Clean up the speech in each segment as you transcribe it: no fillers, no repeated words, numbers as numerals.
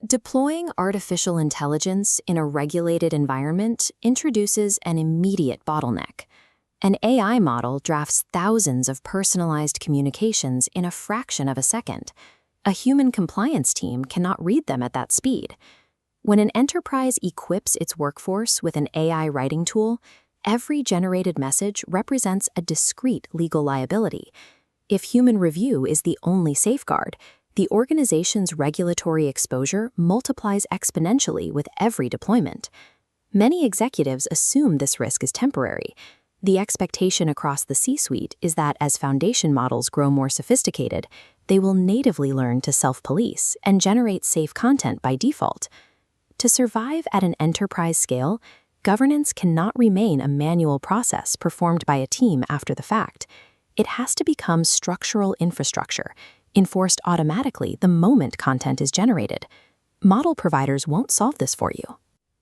Deploying artificial intelligence in a regulated environment introduces an immediate bottleneck. An AI model drafts thousands of personalized communications in a fraction of a second. A human compliance team cannot read them at that speed. When an enterprise equips its workforce with an AI writing tool, every generated message represents a discrete legal liability. If human review is the only safeguard, the organization's regulatory exposure multiplies exponentially with every deployment. Many executives assume this risk is temporary. The expectation across the C-suite is that as foundation models grow more sophisticated, they will natively learn to self-police and generate safe content by default. To survive at an enterprise scale, governance cannot remain a manual process performed by a team after the fact. It has to become structural infrastructure, enforced automatically the moment content is generated. Model providers won't solve this for you.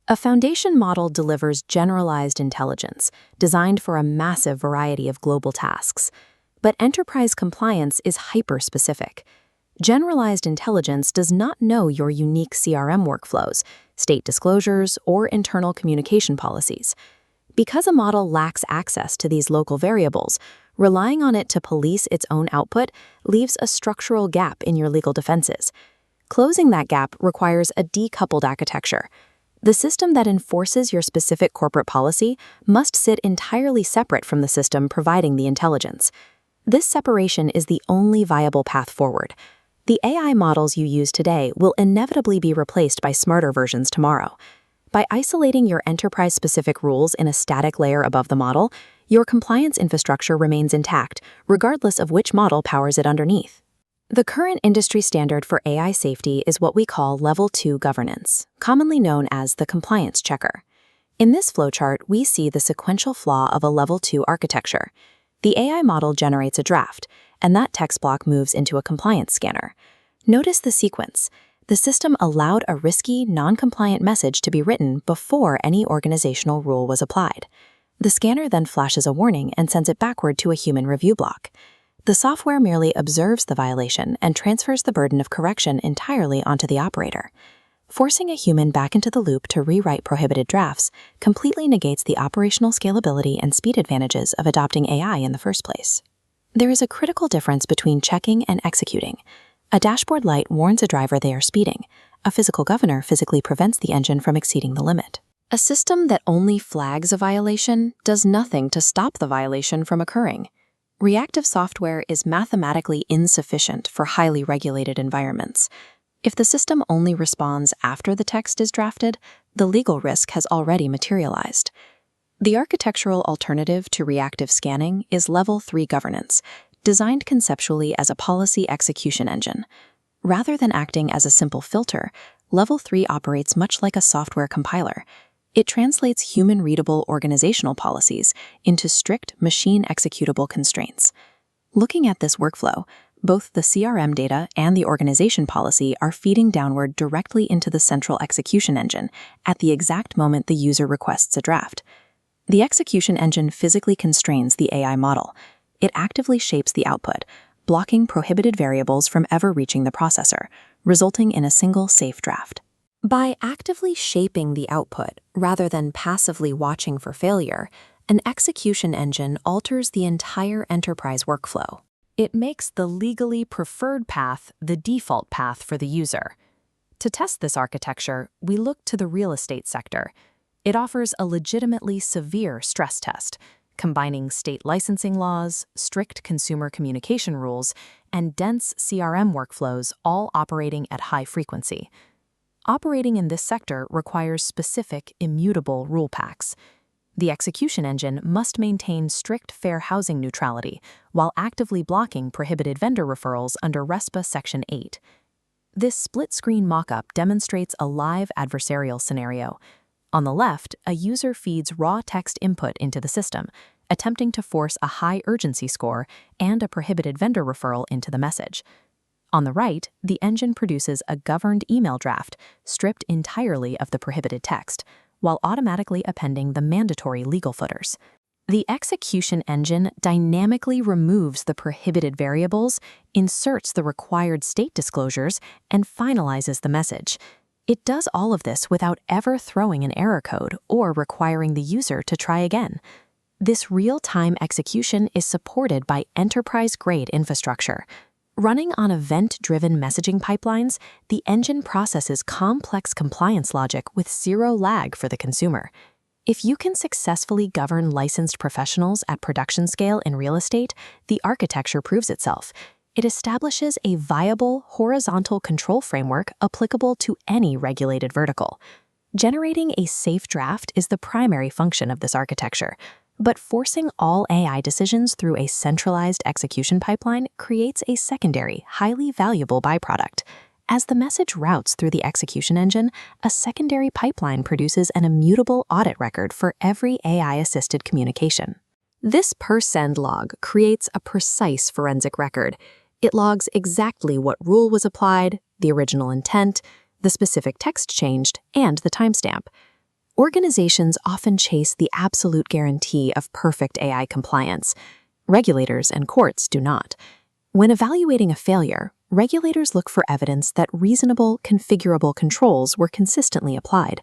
A foundation model delivers generalized intelligence, designed for a massive variety of global tasks. But enterprise compliance is hyper-specific. Generalized intelligence does not know your unique CRM workflows, state disclosures, or internal communication policies. Because a model lacks access to these local variables, relying on it to police its own output leaves a structural gap in your legal defenses. Closing that gap requires a decoupled architecture. The system that enforces your specific corporate policy must sit entirely separate from the system providing the intelligence. This separation is the only viable path forward. The AI models you use today will inevitably be replaced by smarter versions tomorrow. By isolating your enterprise-specific rules in a static layer above the model, your compliance infrastructure remains intact, regardless of which model powers it underneath. The current industry standard for AI safety is what we call Level 2 governance, commonly known as the compliance checker. In this flowchart, we see the sequential flaw of a Level 2 architecture. The AI model generates a draft, and that text block moves into a compliance scanner. Notice the sequence. The system allowed a risky, non-compliant message to be written before any organizational rule was applied. The scanner then flashes a warning and sends it backward to a human review block. The software merely observes the violation and transfers the burden of correction entirely onto the operator. Forcing a human back into the loop to rewrite prohibited drafts completely negates the operational scalability and speed advantages of adopting AI in the first place. There is a critical difference between checking and executing. A dashboard light warns a driver they are speeding. A physical governor physically prevents the engine from exceeding the limit. A system that only flags a violation does nothing to stop the violation from occurring. Reactive software is mathematically insufficient for highly regulated environments. If the system only responds after the text is drafted, the legal risk has already materialized. The architectural alternative to reactive scanning is Level 3 governance, designed conceptually as a policy execution engine. Rather than acting as a simple filter, Level 3 operates much like a software compiler. It translates human-readable organizational policies into strict machine-executable constraints. Looking at this workflow, both the CRM data and the organization policy are feeding downward directly into the central execution engine at the exact moment the user requests a draft. The execution engine physically constrains the AI model. It actively shapes the output, blocking prohibited variables from ever reaching the processor, resulting in a single safe draft. By actively shaping the output rather than passively watching for failure, an execution engine alters the entire enterprise workflow. It makes the legally preferred path the default path for the user. To test this architecture, we look to the real estate sector. It offers a legitimately severe stress test, combining state licensing laws, strict consumer communication rules, and dense CRM workflows all operating at high frequency. Operating in this sector requires specific, immutable rule packs. The execution engine must maintain strict fair housing neutrality while actively blocking prohibited vendor referrals under RESPA Section 8. This split-screen mockup demonstrates a live adversarial scenario. On the left, a user feeds raw text input into the system, attempting to force a high urgency score and a prohibited vendor referral into the message. On the right, the engine produces a governed email draft, stripped entirely of the prohibited text, while automatically appending the mandatory legal footers. The execution engine dynamically removes the prohibited variables, inserts the required state disclosures, and finalizes the message. It does all of this without ever throwing an error code or requiring the user to try again. This real-time execution is supported by enterprise-grade infrastructure. Running on event-driven messaging pipelines, the engine processes complex compliance logic with zero lag for the consumer. If you can successfully govern licensed professionals at production scale in real estate, the architecture proves itself. It establishes a viable, horizontal control framework applicable to any regulated vertical. Generating a safe draft is the primary function of this architecture, but forcing all AI decisions through a centralized execution pipeline creates a secondary, highly valuable byproduct. As the message routes through the execution engine, a secondary pipeline produces an immutable audit record for every AI-assisted communication. This per-send log creates a precise forensic record. It logs exactly what rule was applied, the original intent, the specific text changed, and the timestamp. Organizations often chase the absolute guarantee of perfect AI compliance. Regulators and courts do not. When evaluating a failure, regulators look for evidence that reasonable, configurable controls were consistently applied.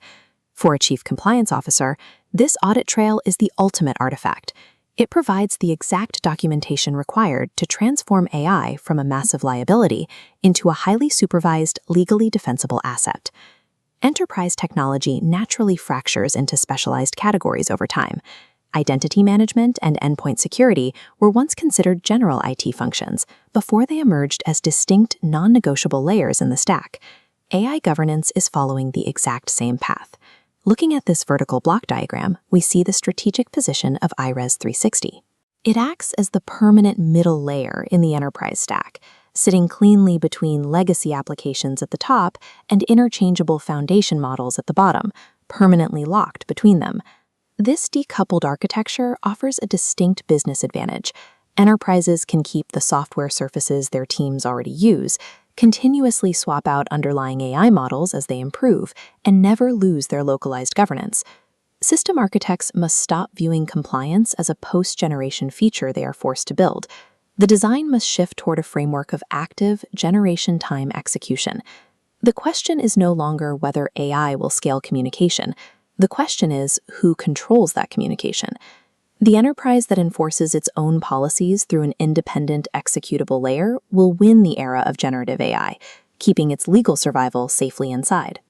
For a chief compliance officer, this audit trail is the ultimate artifact. It provides the exact documentation required to transform AI from a massive liability into a highly supervised, legally defensible asset. Enterprise technology naturally fractures into specialized categories over time. Identity management and endpoint security were once considered general IT functions before they emerged as distinct, non-negotiable layers in the stack. AI governance is following the exact same path. Looking at this vertical block diagram, we see the strategic position of IRES 360. It acts as the permanent middle layer in the enterprise stack, sitting cleanly between legacy applications at the top and interchangeable foundation models at the bottom, permanently locked between them. This decoupled architecture offers a distinct business advantage. Enterprises can keep the software surfaces their teams already use, continuously swap out underlying AI models as they improve, and never lose their localized governance. System architects must stop viewing compliance as a post-generation feature they are forced to build. The design must shift toward a framework of active, generation-time execution. The question is no longer whether AI will scale communication. The question is, who controls that communication? The enterprise that enforces its own policies through an independent executable layer will win the era of generative AI, keeping its legal survival safely inside.